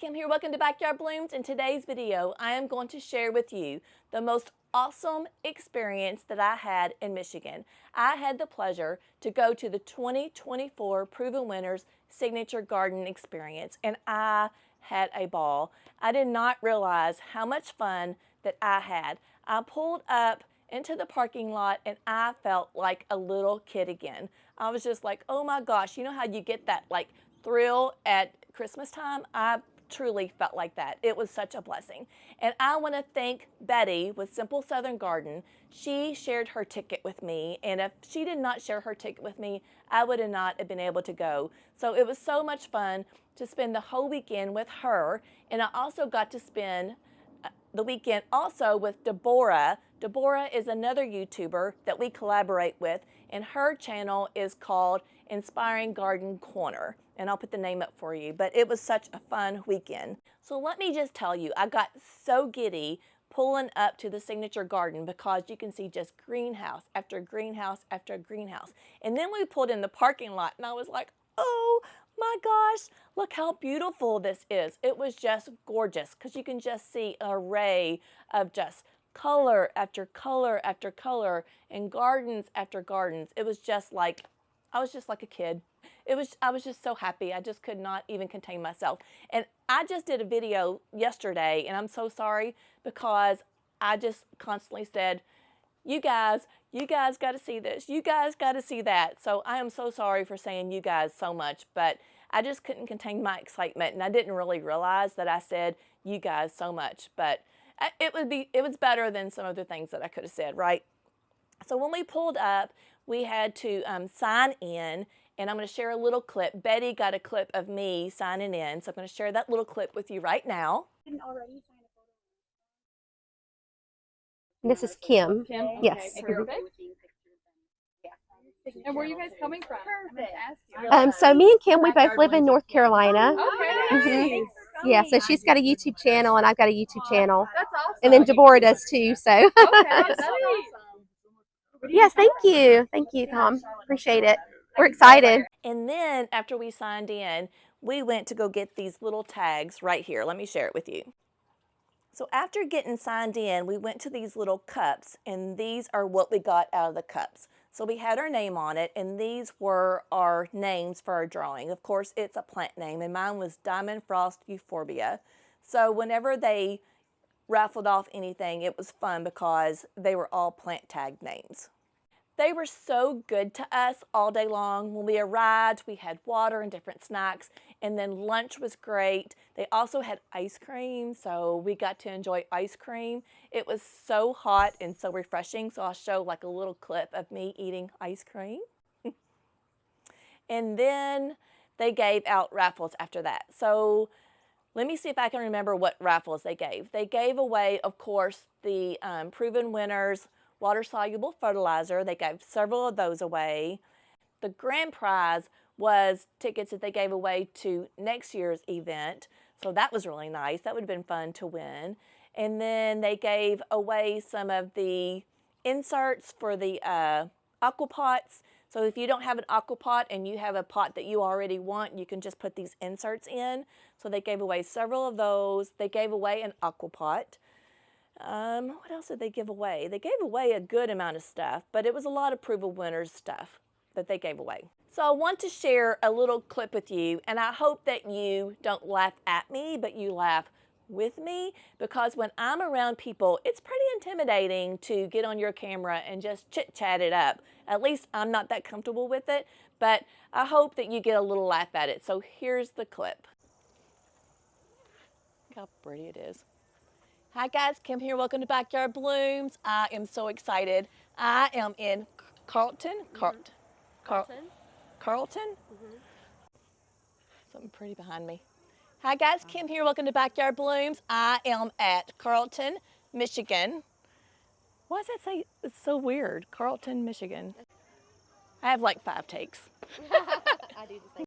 Kim here. Welcome to Backyard Blooms. In today's video, I am going to share with you the most awesome experience that I had in Michigan. I had the pleasure to go to the 2024 Proven Winners Signature Garden Experience, and I had a ball. I did not realize how much fun that I had. I pulled up into the parking lot and I felt like a little kid again. I was just like, oh my gosh, you know how you get that like thrill at Christmas time? I truly felt like that. It was such a blessing. And I want to thank Betty with Simple Southern Garden. She shared her ticket with me, and if she did not share her ticket with me, I would have not have been able to go. So it was so much fun to spend the whole weekend with her, and I also got to spend the weekend also with Deborah. Deborah is another YouTuber that we collaborate with, and her channel is called Inspiring Garden Corner, and I'll put the name up for you. But it was such a fun weekend. So let me just tell you, I got so giddy pulling up to the signature garden because you can see just greenhouse after greenhouse after greenhouse. And then we pulled in the parking lot and I was like, oh my gosh, look how beautiful this is. It was just gorgeous because you can just see an array of just color after color after color and gardens after gardens. It was just like, I was just like a kid. I was just so happy. I just could not even contain myself. And I just did a video yesterday, and I'm so sorry because I just constantly said, you guys got to see this. You guys got to see that. So I am so sorry for saying you guys so much, but I just couldn't contain my excitement, and I didn't really realize that I said you guys so much. But it was better than some of the things that I could have said, right? So when we pulled up, we had to sign in, and I'm going to share a little clip. Betty got a clip of me signing in, so I'm going to share that little clip with you right now. This is Kim. Kim? Yes. Okay, perfect. And where are you guys coming from? I meant to ask you. So me and Kim, we both live in North Carolina. Okay. Yeah, so she's got a YouTube channel and I've got a YouTube channel. That's awesome. And then Deborah does too, so. Okay, that's awesome. Yes, thank you. Thank you, Tom. Appreciate it. We're excited. And then after we signed in, we went to go get these little tags right here. Let me share it with you. So after getting signed in, we went to these little cups, and these are what we got out of the cups. So we had our name on it, and these were our names for our drawing. Of course, it's a plant name, and mine was Diamond Frost Euphorbia. So whenever they raffled off anything, it was fun because they were all plant tag names. They were so good to us all day long. When we arrived, we had water and different snacks, and then lunch was great. They also had ice cream, so we got to enjoy ice cream. It was so hot and so refreshing, so I'll show like a little clip of me eating ice cream. And then they gave out raffles after that. So let me see if I can remember what raffles they gave. They gave away, of course, the Proven Winners water-soluble fertilizer. They gave several of those away. The grand prize was tickets that they gave away to next year's event. So that was really nice. That would have been fun to win. And then they gave away some of the inserts for the aquapots. So if you don't have an aquapot and you have a pot that you already want, you can just put these inserts in. So they gave away several of those. They gave away an aquapot. What else did they give away? They gave away a good amount of stuff, but it was a lot of Proven Winners stuff that they gave away. So I want to share a little clip with you, and I hope that you don't laugh at me, but you laugh with me, because when I'm around people, it's pretty intimidating to get on your camera and just chit-chat it up. At least I'm not that comfortable with it, but I hope that you get a little laugh at it. So here's the clip. Look how pretty it is. Hi guys, Kim here. Welcome to Backyard Blooms. I am so excited. I am in Carlton. Something pretty behind me. Hi guys, Kim here. Welcome to Backyard Blooms. I am at Carlton, Michigan. Why does that say it's so weird? Carlton, Michigan. I have like 5 takes. I do the same.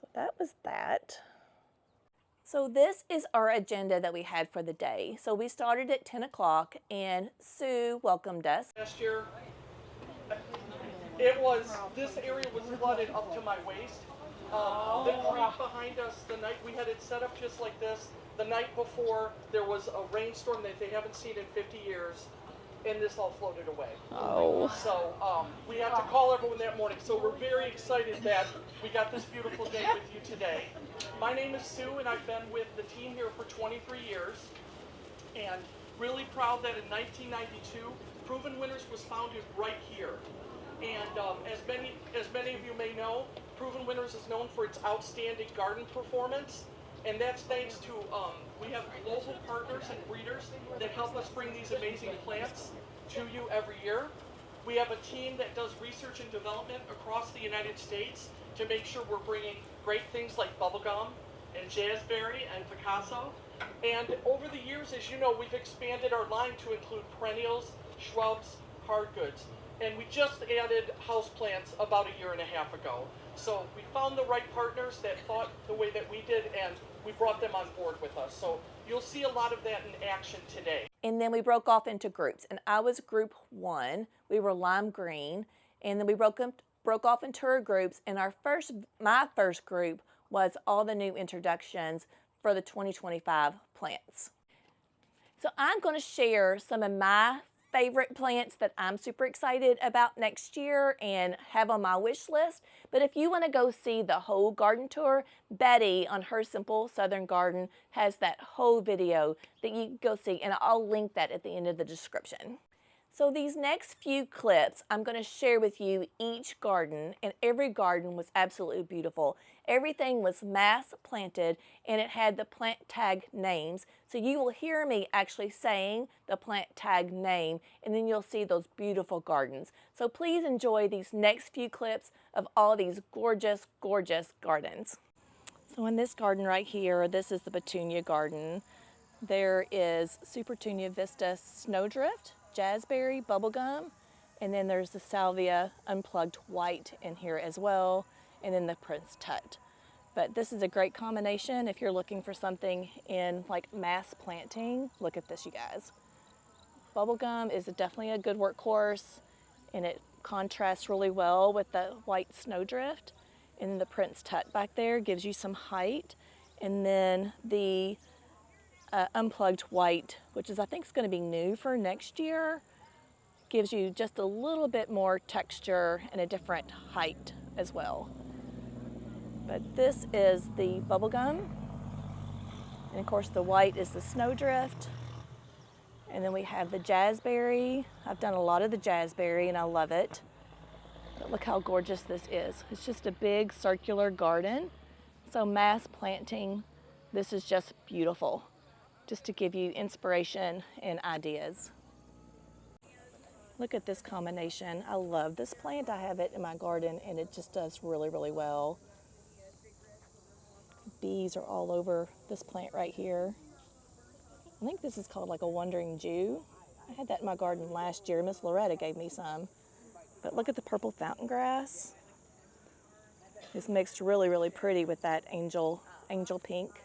So that was that. So this is our agenda that we had for the day. So we started at 10 o'clock and Sue welcomed us. Last year, this area was flooded up to my waist. The creek behind us, the night we had it set up just like this. The night before, there was a rainstorm that they haven't seen in 50 years, and this all floated away. Oh. So we had to call everyone that morning. So we're very excited that we got this beautiful day with you today. My name is Sue, and I've been with the team here for 23 years. And really proud that in 1992, Proven Winners was founded right here. And as many of you may know, Proven Winners is known for its outstanding garden performance. And that's thanks to, we have local partners and breeders that help us bring these amazing plants to you every year. We have a team that does research and development across the United States to make sure we're bringing great things like bubblegum and jazzberry and Picasso. And over the years, as you know, we've expanded our line to include perennials, shrubs, hard goods. And we just added houseplants about a year and a half ago. So we found the right partners that thought the way that we did, and we brought them on board with us. So you'll see a lot of that in action today. And then we broke off into groups, and I was group 1. We were lime green, and then we broke off into our groups, and my first group was all the new introductions for the 2025 plants. So I'm going to share some of my favorite plants that I'm super excited about next year and have on my wish list. But if you want to go see the whole garden tour, Betty on her Simple Southern Garden has that whole video that you can go see, and I'll link that at the end of the description. So these next few clips, I'm going to share with you each garden, and every garden was absolutely beautiful. Everything was mass planted, and it had the plant tag names. So you will hear me actually saying the plant tag name, and then you'll see those beautiful gardens. So please enjoy these next few clips of all these gorgeous, gorgeous gardens. So in this garden right here, this is the Petunia garden. There is Supertunia Vista Snowdrift, Jazzberry, Bubblegum, and then there's the Salvia Unplugged White in here as well, and then the Prince Tut. But this is a great combination if you're looking for something in like mass planting. Look at this, you guys. Bubblegum is definitely a good workhorse, and it contrasts really well with the white Snowdrift. And then the Prince Tut back there gives you some height. And then the Unplugged White, which is I think is going to be new for next year, gives you just a little bit more texture and a different height as well. But this is the Bubblegum, and of course the white is the Snowdrift. And then we have the Jazzberry. I've done a lot of the Jazzberry and I love it. But look how gorgeous this is. It's just a big circular garden. So mass planting, this is just beautiful, just to give you inspiration and ideas. Look at this combination. I love this plant. I have it in my garden and it just does really, really well. Bees are all over this plant right here. I think this is called like a wandering Jew. I had that in my garden last year. Miss Loretta gave me some. But look at the purple fountain grass. It's mixed really, really pretty with that angel pink.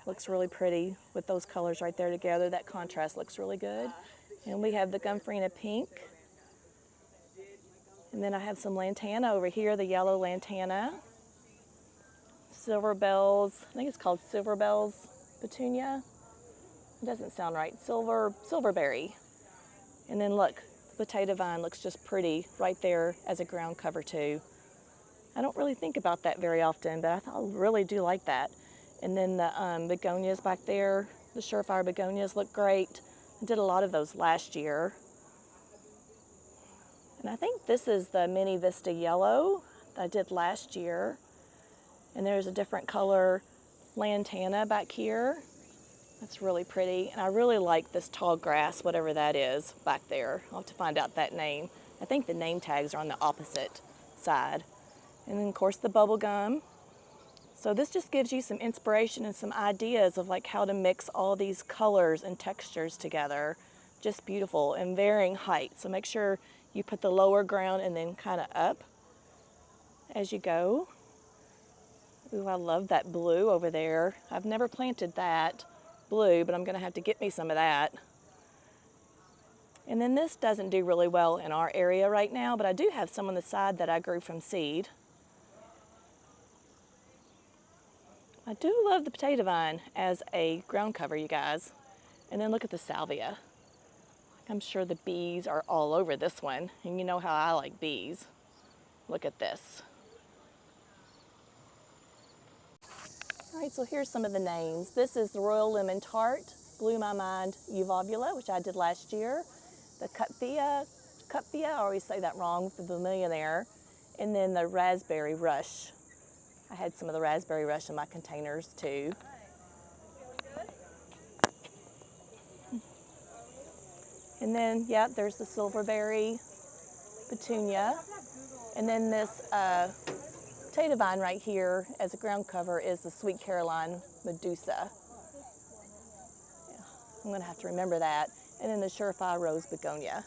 Looks really pretty with those colors right there together. That contrast looks really good. And we have the Gomphrena pink. And then I have some lantana over here, the yellow lantana. Silver bells, I think it's called silver bells petunia. It doesn't sound right. Silverberry. And then look, the potato vine looks just pretty right there as a ground cover too. I don't really think about that very often, but I really do like that. And then the begonias back there, the Surefire begonias look great. I did a lot of those last year. And I think this is the Mini Vista Yellow that I did last year. And there's a different color lantana back here. That's really pretty. And I really like this tall grass, whatever that is back there. I'll have to find out that name. I think the name tags are on the opposite side. And then of course the bubble gum. So this just gives you some inspiration and some ideas of like how to mix all these colors and textures together. Just beautiful and varying height. So make sure you put the lower ground and then kind of up as you go. Ooh, I love that blue over there. I've never planted that blue, but I'm gonna have to get me some of that. And then this doesn't do really well in our area right now, but I do have some on the side that I grew from seed. I do love the potato vine as a ground cover, you guys. And then look at the salvia. I'm sure the bees are all over this one, and you know how I like bees. Look at this. All right, so here's some of the names. This is the Royal Lemon Tart, Blew My Mind Uvovula, which I did last year. The Cupfia, I always say that wrong, the Millionaire. And then the Raspberry Rush. I had some of the Raspberry Rush in my containers too. And then, yeah, there's the Silverberry Petunia. And then this potato vine right here as a ground cover is the Sweet Caroline Medusa. Yeah, I'm gonna have to remember that. And then the Surefire Rose Begonia.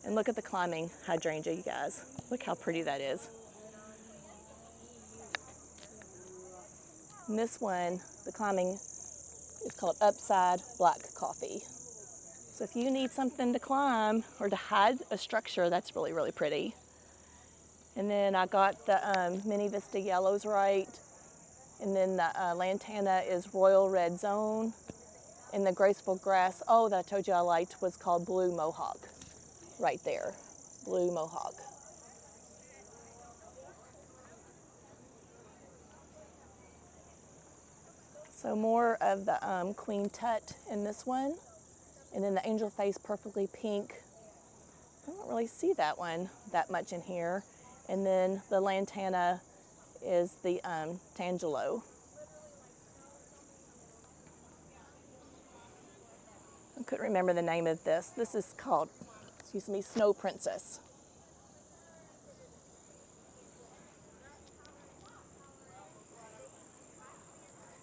And look at the climbing hydrangea, you guys. Look how pretty that is. And this one, the climbing, is called Upside Black Coffee. So if you need something to climb or to hide a structure, that's really, really pretty. And then I got the Mini Vista Yellows right. And then the Lantana is Royal Red Zone. And the Graceful Grass, oh, that I told you I liked, was called Blue Mohawk. Right there, Blue Mohawk. So more of the Queen Tut in this one. And then the Angel Face Perfectly Pink. I don't really see that one that much in here. And then the Lantana is the Tangelo. I couldn't remember the name of this. This is called, excuse me, Snow Princess.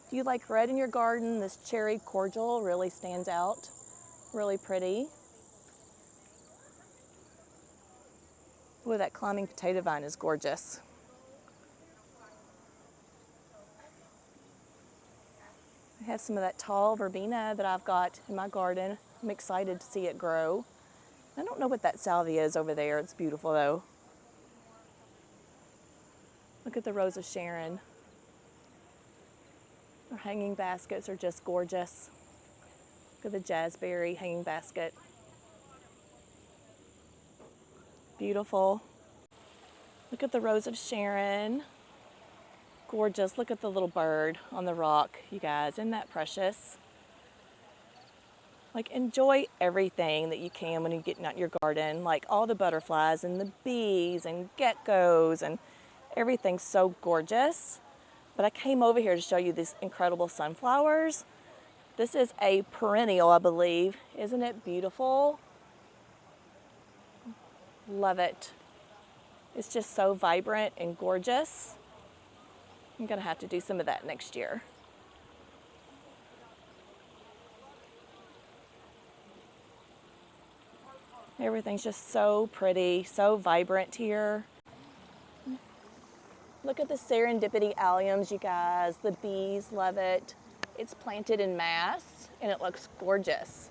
If you like red in your garden, this Cherry Cordial really stands out. Really pretty. Boy, that climbing potato vine is gorgeous. I have some of that tall verbena that I've got in my garden. I'm excited to see it grow. I don't know what that salvia is over there. It's beautiful though. Look at the Rose of Sharon. Our hanging baskets are just gorgeous. Look at the Jazzberry hanging basket. Beautiful. Look at the Rose of Sharon. Gorgeous. Look at the little bird on the rock, you guys. Isn't that precious? Like, enjoy everything that you can when you're getting out your garden. Like all the butterflies and the bees and geckos and everything's so gorgeous. But I came over here to show you these incredible sunflowers. This is a perennial, I believe. Isn't it beautiful? Love it. It's just so vibrant and gorgeous. I'm gonna have to do some of that next year. Everything's just so pretty, so vibrant here. Look at the serendipity alliums, you guys. The bees love it. It's planted in mass and it looks gorgeous.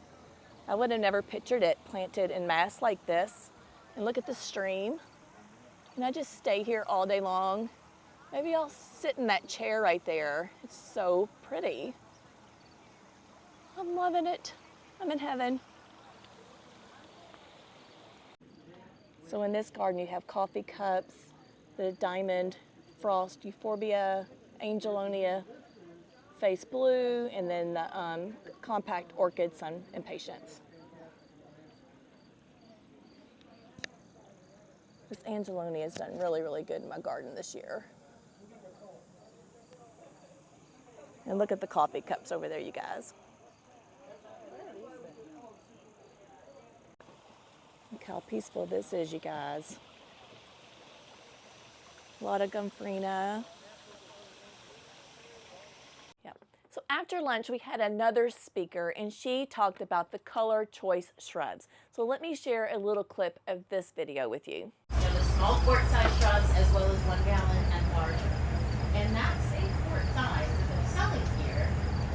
I would have never pictured it planted in mass like this. And look at the stream. And I just stay here all day long. Maybe I'll sit in that chair right there. It's so pretty. I'm loving it. I'm in heaven. So in this garden you have coffee cups, the diamond frost euphorbia, angelonia, face blue, and then the compact orchid sun impatiens. This angelonia has done really, really good in my garden this year. And look at the coffee cups over there, you guys. Look how peaceful this is, you guys. A lot of gomphrena. Yep. So after lunch, we had another speaker, and she talked about the color choice shrubs. So let me share a little clip of this video with you. The small quart-size shrubs as well as 1 gallon and larger. And that same quart size that they're selling here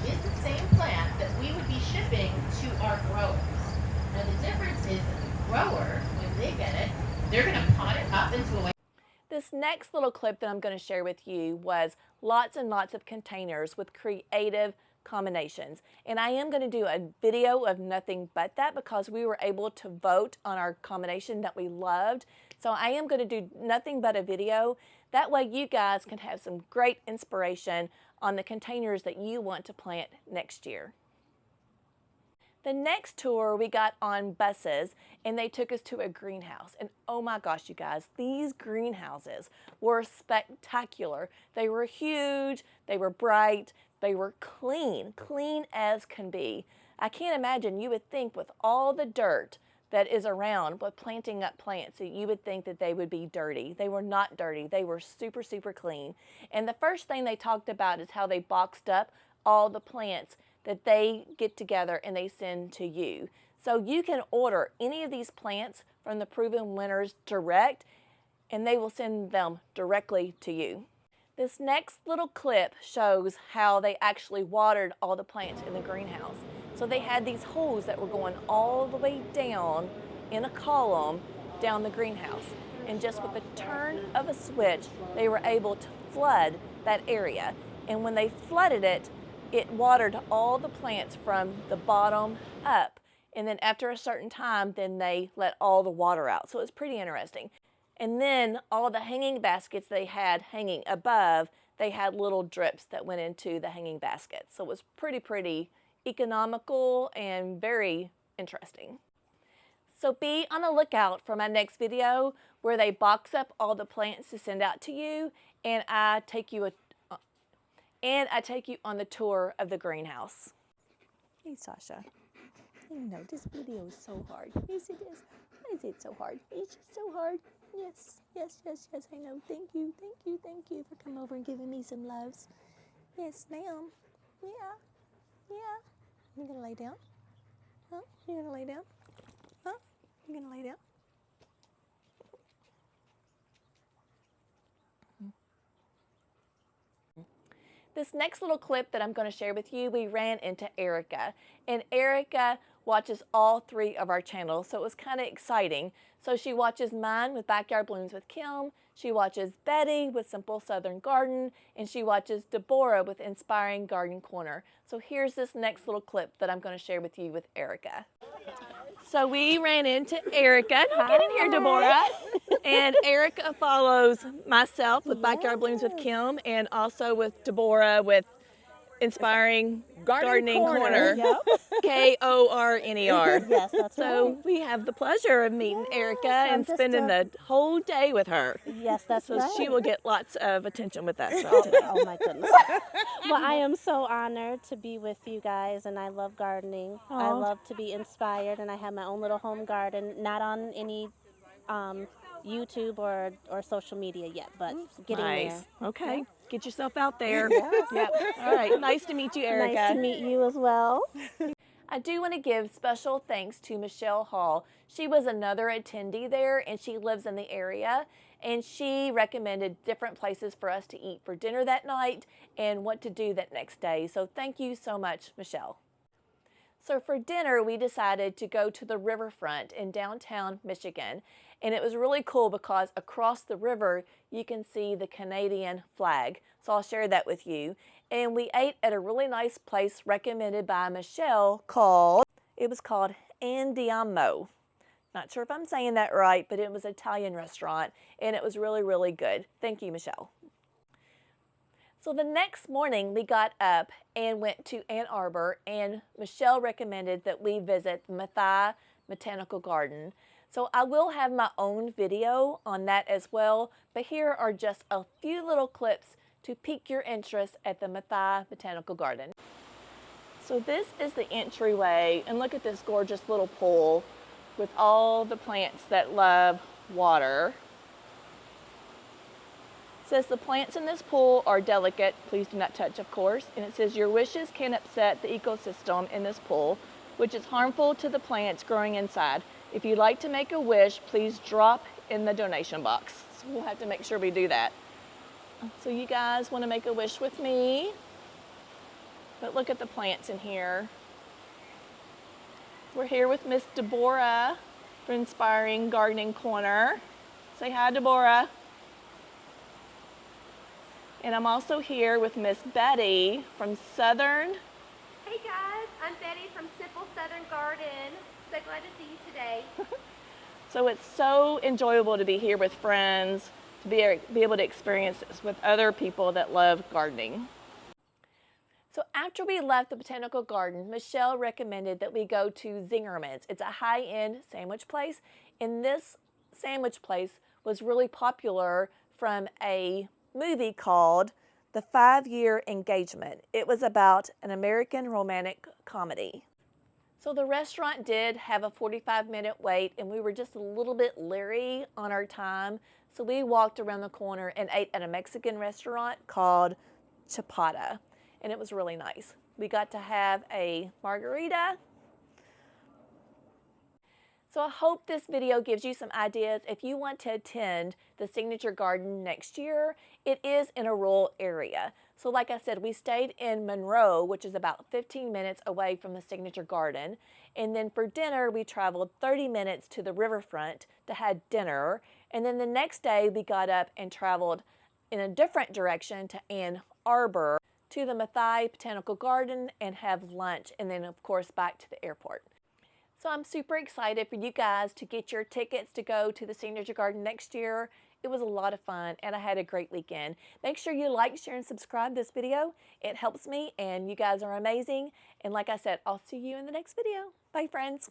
is the same plant that we would be shipping to our growers. Now the difference is that the grower, when they get it, they're going to pot it up into a This next little clip that I'm going to share with you was lots and lots of containers with creative combinations. And I am going to do a video of nothing but that because we were able to vote on our combination that we loved. So I am going to do nothing but a video. That way you guys can have some great inspiration on the containers that you want to plant next year. The next tour we got on buses and they took us to a greenhouse. And oh my gosh, you guys, these greenhouses were spectacular. They were huge, they were bright, they were clean, clean as can be. I can't imagine, you would think with all the dirt that is around with planting up plants, that you would think that they would be dirty. They were not dirty, they were super, super clean. And the first thing they talked about is how they boxed up all the plants that they get together and they send to you. So you can order any of these plants from the Proven Winners direct and they will send them directly to you. This next little clip shows how they actually watered all the plants in the greenhouse. So they had these hoses that were going all the way down in a column down the greenhouse. And just with the turn of a switch, they were able to flood that area. And when they flooded it, it watered all the plants from the bottom up. And then after a certain time, then they let all the water out. So it's pretty interesting. And then all the hanging baskets they had hanging above, they had little drips that went into the hanging baskets. So it was pretty economical and very interesting. So be on the lookout for my next video where they box up all the plants to send out to you and I take you on the tour of the greenhouse. Hey Sasha, I know this video is so hard. Yes it is. Why is it so hard? It's just so hard. Yes, I know. Thank you for coming over and giving me some loves. Yes, ma'am. Yeah. You gonna lay down? Huh? You gonna lay down? Huh? You gonna lay down? This next little clip that I'm going to share with you, we ran into Erica. And Erica watches all 3 of our channels, so it was kind of exciting. So she watches mine with Backyard Blooms with Kim, she watches Betty with Simple Southern Garden, and she watches Deborah with Inspiring Garden Corner. So here's this next little clip that I'm going to share with you with Erica. So we ran into Erica. Get in here, Deborah. And Erica follows myself with Backyard Blooms with Kim and also with Deborah with Inspiring Gardening Corner. Yep. Korner. Yes, that's so right. we have the pleasure of meeting Erica and spending the whole day with her. Yes, that's right. So she will get lots of attention with us. Oh my goodness. Well, I am so honored to be with you guys, and I love gardening. I love to be inspired, and I have my own little home garden, not on any YouTube or social media yet, but getting there. Okay. Yeah. Get yourself out there. Yes. Yep. All right. Nice to meet you, Erica. Nice to meet you as well. I do want to give special thanks to Michelle Hall. She was another attendee there, and she lives in the area, and she recommended different places for us to eat for dinner that night and what to do that next day. So thank you so much, Michelle. So for dinner, we decided to go to the riverfront in downtown Michigan. And it was really cool because across the river, you can see the Canadian flag. So I'll share that with you. And we ate at a really nice place recommended by Michelle called Andiamo. Not sure if I'm saying that right, but it was an Italian restaurant and it was really good. Thank you, Michelle. So the next morning we got up and went to Ann Arbor, and Michelle recommended that we visit the Mathai Botanical Garden. So I will have my own video on that as well, but here are just a few little clips to pique your interest at the Mathai Botanical Garden. So this is the entryway, and look at this gorgeous little pool with all the plants that love water. It says the plants in this pool are delicate, please do not touch, of course, and it says your wishes can upset the ecosystem in this pool, which is harmful to the plants growing inside. If you'd like to make a wish, please drop in the donation box. So we'll have to make sure we do that. So you guys want to make a wish with me? But look at the plants in here. We're here with Miss Deborah for Inspiring Gardening Corner. Say hi, Deborah. And I'm also here with Miss Betty from Southern. Hey guys, I'm Betty from Simple Southern Garden. So glad to see you today. So it's so enjoyable to be here with friends, to be able to experience this with other people that love gardening. So after we left the botanical garden, Michelle recommended that we go to Zingerman's. It's a high-end sandwich place, and this sandwich place was really popular from a movie called The 5-Year Engagement. It was about an American romantic comedy. So the restaurant did have a 45-minute wait, and we were just a little bit leery on our time. So we walked around the corner and ate at a Mexican restaurant called Chapata, and it was really nice. We got to have a margarita. So I hope this video gives you some ideas if you want to attend the Signature Garden next year. It is in a rural area. So like I said, we stayed in Monroe, which is about 15 minutes away from the Signature Garden. And then for dinner, we traveled 30 minutes to the riverfront to have dinner. And then the next day, we got up and traveled in a different direction to Ann Arbor, to the Mathai Botanical Garden, and have lunch, and then of course back to the airport. So I'm super excited for you guys to get your tickets to go to the Signature Garden next year. It was a lot of fun, and I had a great weekend. Make sure you like, share, and subscribe this video. It helps me, and you guys are amazing. And like I said, I'll see you in the next video. Bye, friends.